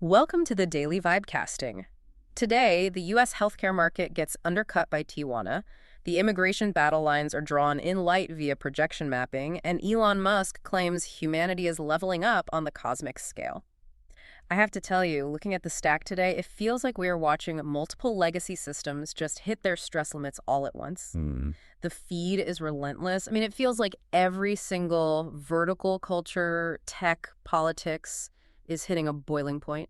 Welcome to the Daily Vibecasting. Today, the U.S. healthcare market gets undercut by Tijuana, the immigration battle lines are drawn in light via projection mapping, and Elon Musk claims humanity is leveling up on the cosmic scale. I have to tell you, looking at the stack today, it feels like we are watching multiple legacy systems just hit their stress limits all at once. The feed is relentless. I mean, it feels like every single vertical culture, tech, politics is hitting a boiling point.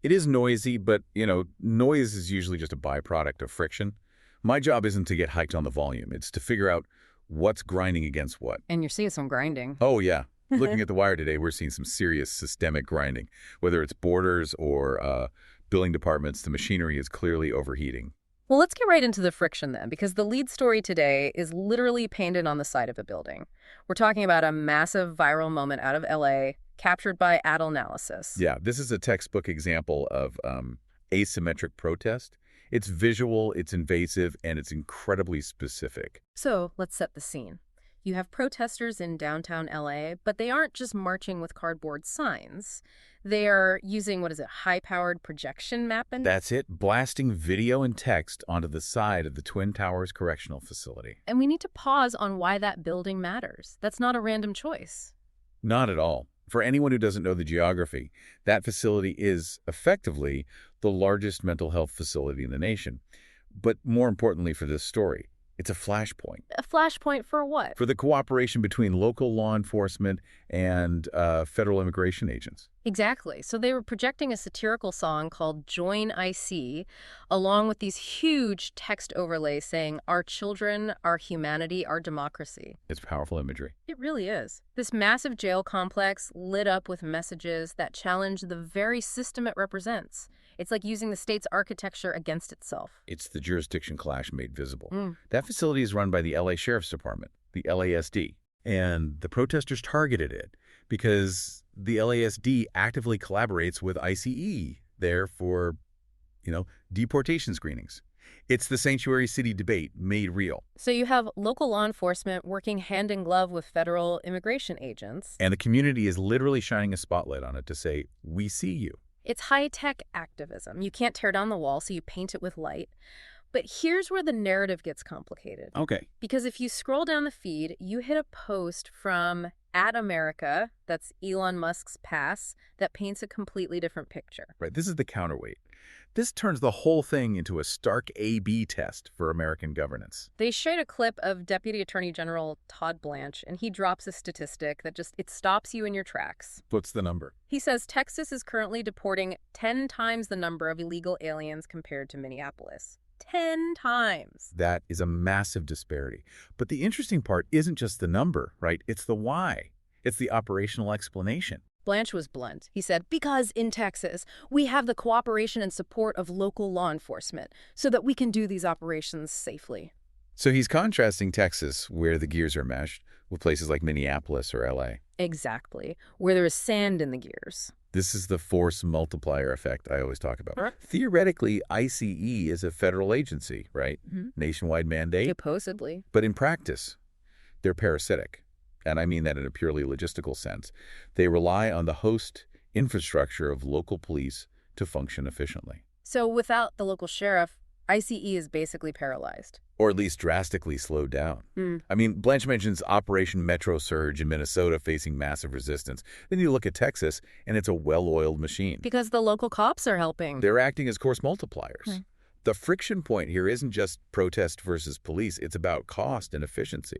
It is noisy, but, noise is usually just a byproduct of friction. My job isn't to get hyped on the volume. It's to figure out what's grinding against what. And you're seeing some grinding. Oh, yeah. Looking at the wire today, we're seeing some serious systemic grinding. Whether it's borders or billing departments, the machinery is clearly overheating. Well, let's get right into the friction then, because the lead story today is literally painted on the side of a building. We're talking about a massive viral moment out of LA, captured by Analysis. Yeah, this is a textbook example of asymmetric protest. It's visual, it's invasive, and it's incredibly specific. So let's set the scene. You have protesters in downtown LA, but they aren't just marching with cardboard signs. They are using, high-powered projection mapping? That's it, blasting video and text onto the side of the Twin Towers Correctional Facility. And we need to pause on why that building matters. That's not a random choice. Not at all. For anyone who doesn't know the geography, that facility is, effectively, the largest mental health facility in the nation. But more importantly for this story, it's a flashpoint. A flashpoint for what? For the cooperation between local law enforcement and federal immigration agents. Exactly. So they were projecting a satirical song called Join IC, along with these huge text overlays saying, our children, our humanity, our democracy. It's powerful imagery. It really is. This massive jail complex lit up with messages that challenge the very system it represents. It's like using the state's architecture against itself. It's the jurisdiction clash made visible. That facility is run by the LA Sheriff's Department, the LASD. And the protesters targeted it because the LASD actively collaborates with ICE there for, deportation screenings. It's the sanctuary city debate made real. So you have local law enforcement working hand in glove with federal immigration agents. And the community is literally shining a spotlight on it to say, we see you. It's high-tech activism. You can't tear down the wall, so you paint it with light. But here's where the narrative gets complicated. Okay. Because if you scroll down the feed, you hit a post from @America, that's Elon Musk's pass, that paints a completely different picture. Right. This is the counterweight. This turns the whole thing into a stark A/B test for American governance. They shared a clip of Deputy Attorney General Todd Blanche, and he drops a statistic that it stops you in your tracks. What's the number? He says Texas is currently deporting 10 times the number of illegal aliens compared to Minneapolis. 10 times. That is a massive disparity. But the interesting part isn't just the number, right? It's the why. It's the operational explanation. Blanche was blunt. He said, because in Texas, we have the cooperation and support of local law enforcement so that we can do these operations safely. So he's contrasting Texas, where the gears are meshed, with places like Minneapolis or LA. Exactly, where there is sand in the gears. This is the force multiplier effect I always talk about. Huh? Theoretically, ICE is a federal agency, right? Nationwide mandate. Supposedly. But in practice, they're parasitic. And I mean that in a purely logistical sense. They rely on the host infrastructure of local police to function efficiently. So without the local sheriff, ICE is basically paralyzed. Or at least drastically slowed down. I mean, Blanche mentions Operation Metro Surge in Minnesota facing massive resistance. Then you look at Texas, and it's a well-oiled machine. Because the local cops are helping. They're acting as course multipliers. The friction point here isn't just protest versus police. It's about cost and efficiency.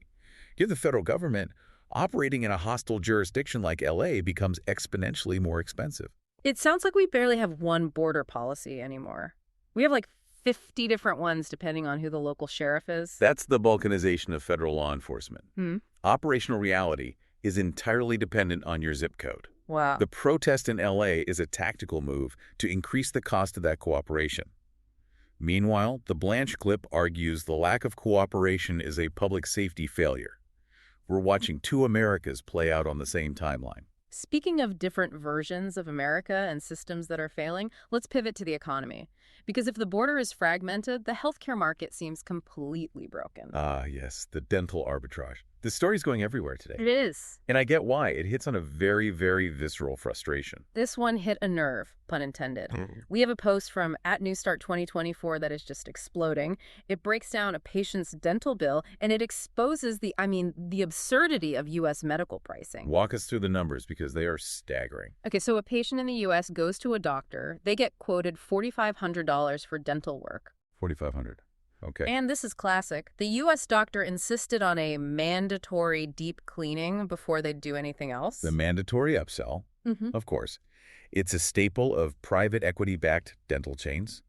Give the federal government, operating in a hostile jurisdiction like LA becomes exponentially more expensive. It sounds like we barely have one border policy anymore. We have 50 different ones depending on who the local sheriff is. That's the balkanization of federal law enforcement. Operational reality is entirely dependent on your zip code. Wow. The protest in LA is a tactical move to increase the cost of that cooperation. Meanwhile, the Blanche clip argues the lack of cooperation is a public safety failure. We're watching two Americas play out on the same timeline. Speaking of different versions of America and systems that are failing, let's pivot to the economy. Because if the border is fragmented, the healthcare market seems completely broken. Ah, yes, the dental arbitrage. This story's going everywhere today. It is. And I get why. It hits on a very, very visceral frustration. This one hit a nerve, pun intended. We have a post from @NewStart2024 that is just exploding. It breaks down a patient's dental bill, and it exposes the absurdity of U.S. medical pricing. Walk us through the numbers because they are staggering. Okay, so a patient in the U.S. goes to a doctor. They get quoted $4,500 for dental work. $4,500. Okay. And this is classic. The U.S. doctor insisted on a mandatory deep cleaning before they'd do anything else. The mandatory upsell, of course. It's a staple of private equity-backed dental chains.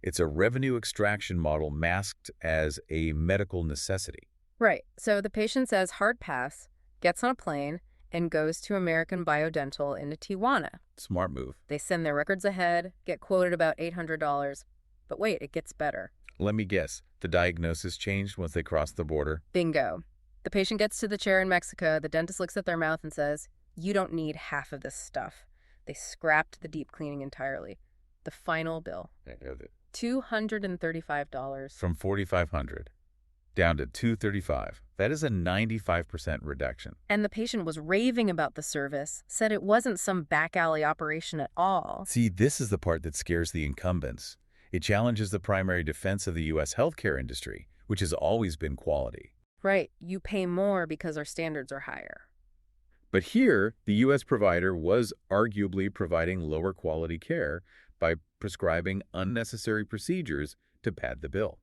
It's a revenue extraction model masked as a medical necessity. Right. So the patient says hard pass, gets on a plane, and goes to American Biodental in Tijuana. Smart move. They send their records ahead, get quoted about $800. But wait, it gets better. Let me guess. The diagnosis changed once they crossed the border? Bingo. The patient gets to the chair in Mexico. The dentist looks at their mouth and says, "You don't need half of this stuff." They scrapped the deep cleaning entirely. The final bill, $235. From $4,500 down to $235. That is a 95% reduction. And the patient was raving about the service, said it wasn't some back alley operation at all. See, this is the part that scares the incumbents. It challenges the primary defense of the U.S. healthcare industry, which has always been quality. Right. You pay more because our standards are higher. But here, the U.S. provider was arguably providing lower quality care by prescribing unnecessary procedures to pad the bill.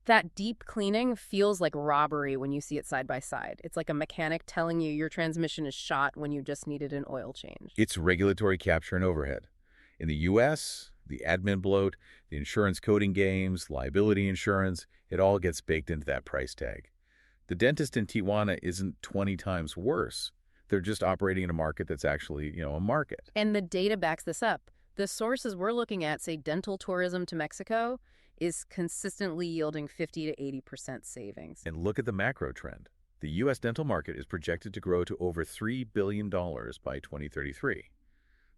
That deep cleaning feels like robbery when you see it side by side. It's like a mechanic telling you your transmission is shot when you just needed an oil change. It's regulatory capture and overhead. In the U.S., the admin bloat, the insurance coding games, liability insurance, it all gets baked into that price tag. The dentist in Tijuana isn't 20 times worse. They're just operating in a market that's actually, a market. And the data backs this up. The sources we're looking at say dental tourism to Mexico is consistently yielding 50 to 80% savings. And look at the macro trend. The U.S. dental market is projected to grow to over $3 billion by 2033.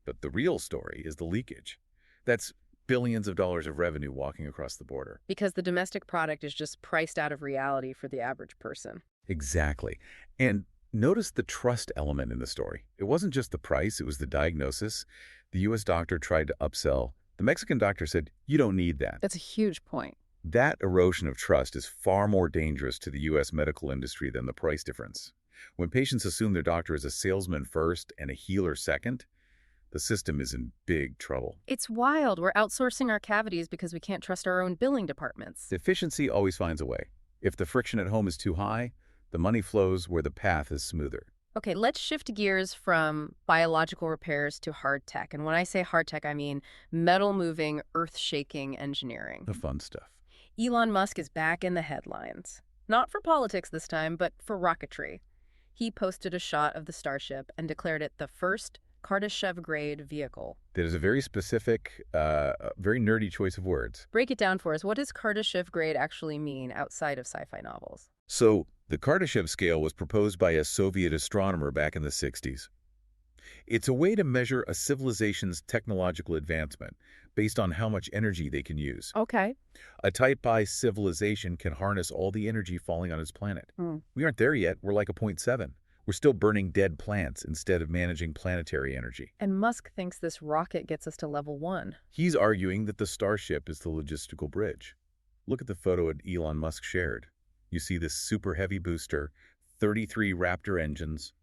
But the real story is the leakage. That's billions of dollars of revenue walking across the border. Because the domestic product is just priced out of reality for the average person. Exactly. And notice the trust element in the story. It wasn't just the price, it was the diagnosis. The U.S. doctor tried to upsell. The Mexican doctor said, "You don't need that." That's a huge point. That erosion of trust is far more dangerous to the U.S. medical industry than the price difference. When patients assume their doctor is a salesman first and a healer second, the system is in big trouble. It's wild. We're outsourcing our cavities because we can't trust our own billing departments. Efficiency always finds a way. If the friction at home is too high, the money flows where the path is smoother. Okay, let's shift gears from biological repairs to hard tech. And when I say hard tech, I mean metal-moving, earth-shaking engineering. The fun stuff. Elon Musk is back in the headlines. Not for politics this time, but for rocketry. He posted a shot of the Starship and declared it the first Kardashev-grade vehicle. That is a very specific, very nerdy choice of words. Break it down for us. What does Kardashev-grade actually mean outside of sci-fi novels? So, the Kardashev scale was proposed by a Soviet astronomer back in the 60s. It's a way to measure a civilization's technological advancement based on how much energy they can use. Okay. A Taipei civilization can harness all the energy falling on its planet. We aren't there yet. We're like a 0.7. We're still burning dead plants instead of managing planetary energy. And Musk thinks this rocket gets us to level 1. He's arguing that the Starship is the logistical bridge. Look at the photo that Elon Musk shared. You see this super heavy booster, 33 Raptor engines,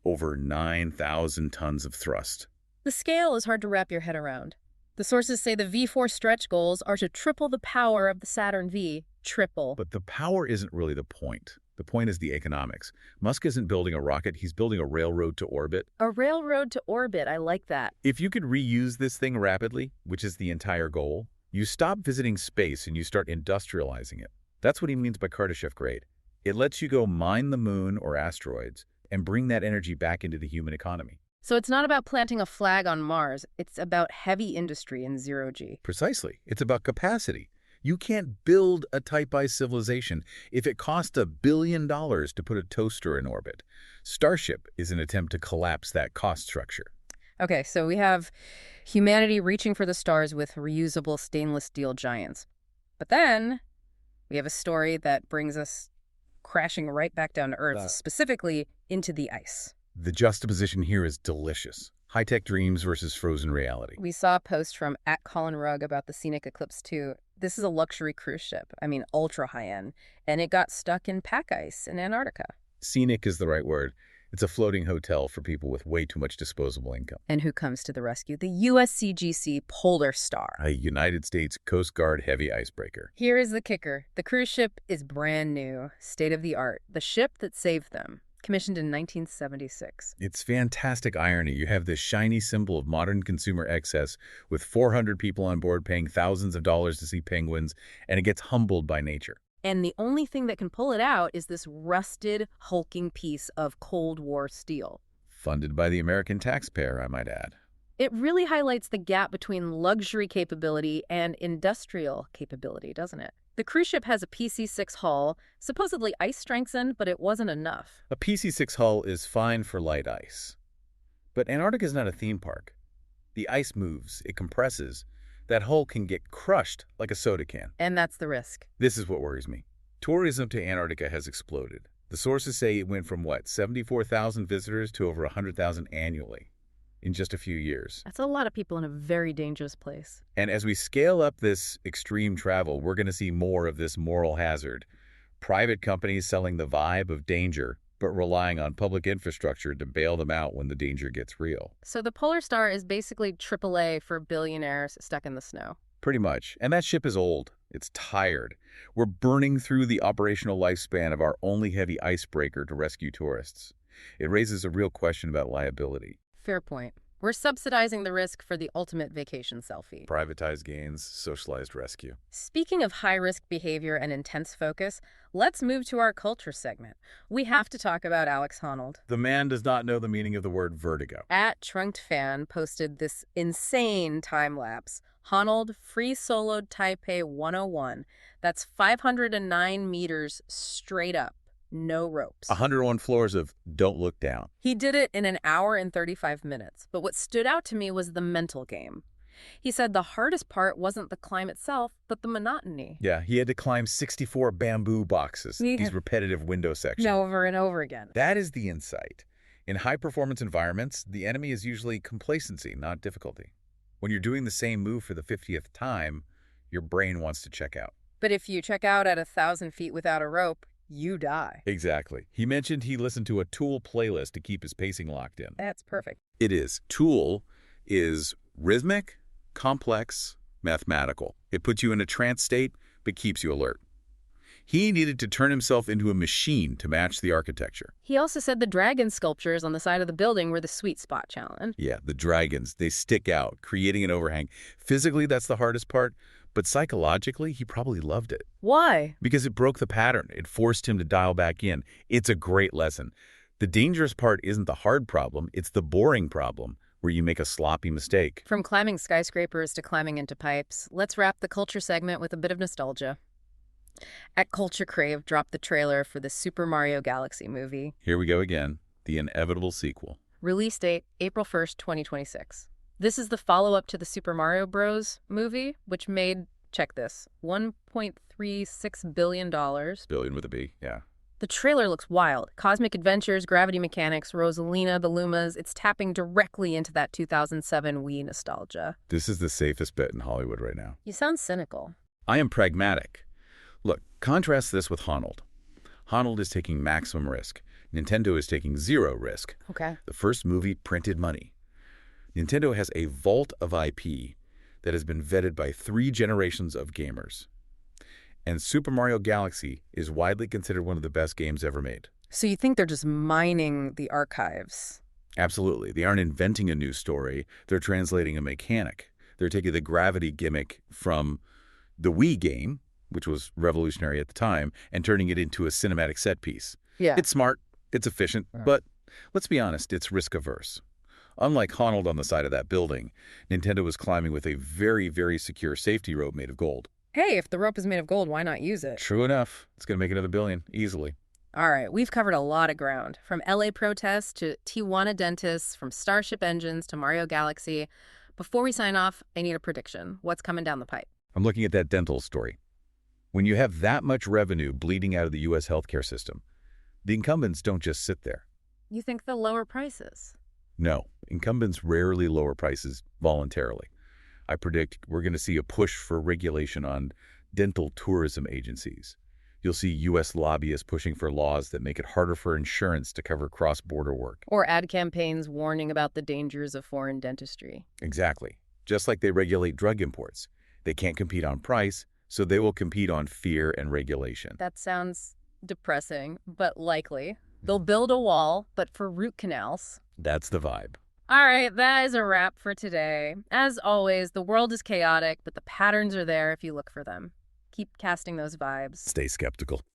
over 9,000 tons of thrust. The scale is hard to wrap your head around. The sources say the V4 stretch goals are to triple the power of the Saturn V. Triple. But the power isn't really the point. The point is the economics. Musk isn't building a rocket, he's building a railroad to orbit. A railroad to orbit, I like that. If you could reuse this thing rapidly, which is the entire goal, you stop visiting space and you start industrializing it. That's what he means by Kardashev grade. It lets you go mine the moon or asteroids and bring that energy back into the human economy. So it's not about planting a flag on Mars, it's about heavy industry in zero-G. Precisely. It's about capacity. You can't build a Type I civilization if it costs $1 billion to put a toaster in orbit. Starship is an attempt to collapse that cost structure. Okay, so we have humanity reaching for the stars with reusable stainless steel giants. But then we have a story that brings us crashing right back down to Earth, specifically into the ice. The juxtaposition here is delicious. High-tech dreams versus frozen reality. We saw a post from @ColinRugg about the scenic Eclipse 2. This is a luxury cruise ship, ultra high-end, and it got stuck in pack ice in Antarctica. Scenic is the right word. It's a floating hotel for people with way too much disposable income. And who comes to the rescue? The USCGC Polar Star, A United States Coast Guard heavy icebreaker. Here is the kicker. The cruise ship is brand new, state-of-the-art. The ship that saved them, commissioned in 1976. It's fantastic irony. You have this shiny symbol of modern consumer excess with 400 people on board paying thousands of dollars to see penguins, and it gets humbled by nature. And the only thing that can pull it out is this rusted, hulking piece of Cold War steel. Funded by the American taxpayer, I might add. It really highlights the gap between luxury capability and industrial capability, doesn't it? The cruise ship has a PC-6 hull, supposedly ice-strengthened, but it wasn't enough. A PC-6 hull is fine for light ice. But Antarctica is not a theme park. The ice moves, it compresses. That hull can get crushed like a soda can. And that's the risk. This is what worries me. Tourism to Antarctica has exploded. The sources say it went from, 74,000 visitors to over 100,000 annually in just a few years. That's a lot of people in a very dangerous place. And as we scale up this extreme travel, we're going to see more of this moral hazard. Private companies selling the vibe of danger, but relying on public infrastructure to bail them out when the danger gets real. So the Polar Star is basically AAA for billionaires stuck in the snow. Pretty much. And that ship is old. It's tired. We're burning through the operational lifespan of our only heavy icebreaker to rescue tourists. It raises a real question about liability. Fair point. We're subsidizing the risk for the ultimate vacation selfie. Privatized gains, socialized rescue. Speaking of high-risk behavior and intense focus, let's move to our culture segment. We have to talk about Alex Honnold. The man does not know the meaning of the word vertigo. @TrunkedFan posted this insane time-lapse. Honnold free-soloed Taipei 101. That's 509 meters straight up. No ropes. 101 floors of don't look down. He did it in an hour and 35 minutes, but what stood out to me was the mental game. He said the hardest part wasn't the climb itself, but the monotony. Yeah, he had to climb 64 bamboo boxes, these repetitive window sections. Over and over again. That is the insight. In high-performance environments, the enemy is usually complacency, not difficulty. When you're doing the same move for the 50th time, your brain wants to check out. But if you check out at 1,000 feet without a rope, you die. Exactly. He mentioned he listened to a Tool playlist to keep his pacing locked in. That's perfect. It is. Tool is rhythmic, complex, mathematical. It puts you in a trance state, but keeps you alert. He needed to turn himself into a machine to match the architecture. He also said the dragon sculptures on the side of the building were the sweet spot challenge. Yeah, the dragons, they stick out, creating an overhang. Physically, that's the hardest part. But psychologically, he probably loved it. Why? Because it broke the pattern. It forced him to dial back in. It's a great lesson. The dangerous part isn't the hard problem. It's the boring problem where you make a sloppy mistake. From climbing skyscrapers to climbing into pipes, let's wrap the culture segment with a bit of nostalgia. @CultureCrave dropped the trailer for the Super Mario Galaxy movie. Here we go again. The inevitable sequel. Release date, April 1st, 2026. This is the follow-up to the Super Mario Bros. Movie, which made, check this, $1.36 billion. Billion with a B, yeah. The trailer looks wild. Cosmic adventures, gravity mechanics, Rosalina, the Lumas. It's tapping directly into that 2007 Wii nostalgia. This is the safest bet in Hollywood right now. You sound cynical. I am pragmatic. Look, contrast this with Honnold. Honnold is taking maximum risk. Nintendo is taking zero risk. Okay. The first movie printed money. Nintendo has a vault of IP that has been vetted by 3 generations of gamers. And Super Mario Galaxy is widely considered one of the best games ever made. So you think they're just mining the archives? Absolutely. They aren't inventing a new story. They're translating a mechanic. They're taking the gravity gimmick from the Wii game, which was revolutionary at the time, and turning it into a cinematic set piece. Yeah. It's smart, it's efficient, but let's be honest, it's risk-averse. Unlike Honnold on the side of that building, Nintendo was climbing with a very, very secure safety rope made of gold. Hey, if the rope is made of gold, why not use it? True enough. It's going to make another billion, easily. All right, we've covered a lot of ground. From LA protests to Tijuana dentists, from Starship engines to Mario Galaxy. Before we sign off, I need a prediction. What's coming down the pipe? I'm looking at that dental story. When you have that much revenue bleeding out of the U.S. healthcare system, the incumbents don't just sit there. You think they'll lower prices? No, incumbents rarely lower prices voluntarily. I predict we're going to see a push for regulation on dental tourism agencies. You'll see U.S. lobbyists pushing for laws that make it harder for insurance to cover cross-border work. Or ad campaigns warning about the dangers of foreign dentistry. Exactly. Just like they regulate drug imports. They can't compete on price, so they will compete on fear and regulation. That sounds depressing, but likely. They'll build a wall, but for root canals. That's the vibe. All right, that is a wrap for today. As always, the world is chaotic, but the patterns are there if you look for them. Keep casting those vibes. Stay skeptical.